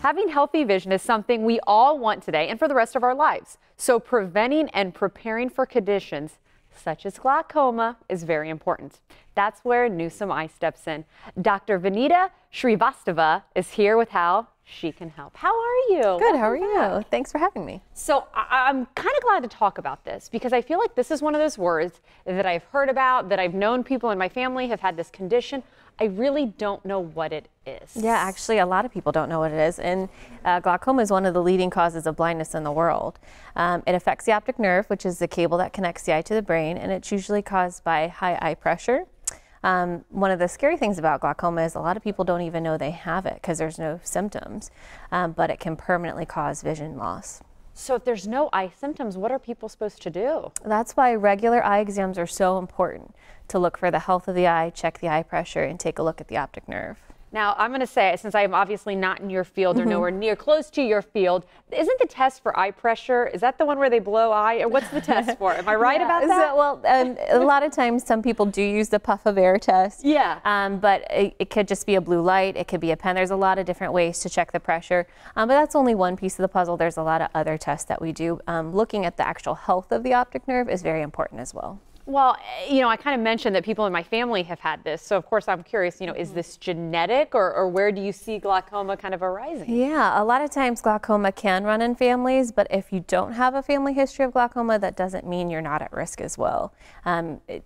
Having healthy vision is something we all want today and for the rest of our lives. So preventing and preparing for conditions such as glaucoma is very important. That's where Newsom Eye steps in. Dr. Vanita Shrivastava is here with how she can help. How are you? Good, how are you? Thanks for having me. So I'm kind of glad to talk about this because I feel like this is one of those words that I've heard about, that I've known people in my family have had this condition. I really don't know what it is. Yeah, actually a lot of people don't know what it is, and glaucoma is one of the leading causes of blindness in the world. It affects the optic nerve, which is the cable that connects the eye to the brain, and it's usually caused by high eye pressure. One of the scary things about glaucoma is a lot of people don't even know they have it because there's no symptoms, but it can permanently cause vision loss. So if there's no eye symptoms, what are people supposed to do? That's why regular eye exams are so important, to look for the health of the eye, check the eye pressure, and take a look at the optic nerve. Now, I'm going to say, since I'm obviously not in your field or nowhere near close to your field, isn't the test for eye pressure, is that the one where they blow eye? Or what's the test for? Am I right about that? Well, a lot of times some people do use the puff of air test. Yeah. But it could just be a blue light. It could be a pen. There's a lot of different ways to check the pressure. But that's only one piece of the puzzle. There's a lot of other tests that we do. Looking at the actual health of the optic nerve is very important as well. Well, you know, I kind of mentioned that people in my family have had this. So, of course, I'm curious, you know, is this genetic or where do you see glaucoma kind of arising? Yeah, a lot of times glaucoma can run in families, but if you don't have a family history of glaucoma, that doesn't mean you're not at risk as well.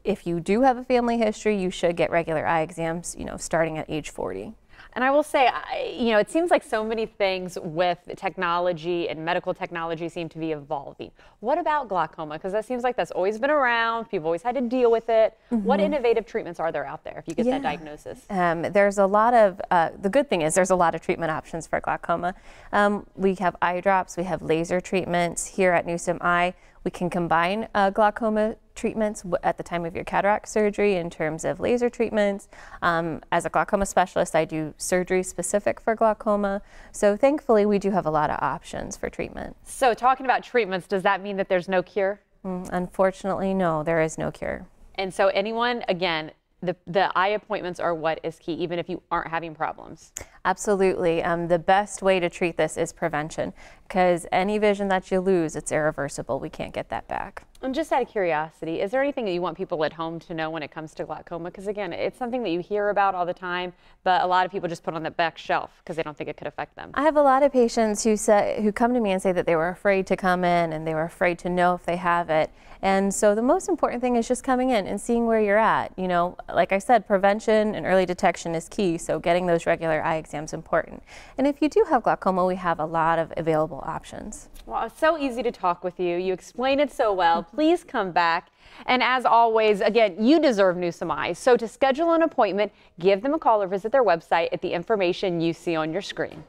If you do have a family history, you should get regular eye exams, you know, starting at age 40. And I will say, you know, it seems like so many things with technology and medical technology seem to be evolving. What about glaucoma? Because that seems like that's always been around. People always had to deal with it. What innovative treatments are there out there if you get that diagnosis? There's a lot of, the good thing is there's a lot of treatment options for glaucoma. We have eye drops, we have laser treatments. Here at Newsom Eye, we can combine glaucoma treatments at the time of your cataract surgery in terms of laser treatments. As a glaucoma specialist, I do surgery specific for glaucoma. So thankfully, we do have a lot of options for treatment. So talking about treatments, does that mean that there's no cure? Unfortunately, no, there is no cure. And so anyone, again, the eye appointments are what is key, even if you aren't having problems. Absolutely. The best way to treat this is prevention, because any vision that you lose, it's irreversible. We can't get that back. And just out of curiosity, is there anything that you want people at home to know when it comes to glaucoma? Because again, it's something that you hear about all the time, but a lot of people just put on the back shelf because they don't think it could affect them. I have a lot of patients who come to me and say that they were afraid to come in and they were afraid to know if they have it. And so the most important thing is just coming in and seeing where you're at. You know, like I said, prevention and early detection is key, so getting those regular eye exams is important. And if you do have glaucoma, we have a lot of available options. Well, it's so easy to talk with you. You explain it so well. Please come back. And as always, again, you deserve Newsom Eyes. So to schedule an appointment, give them a call or visit their website at the information you see on your screen.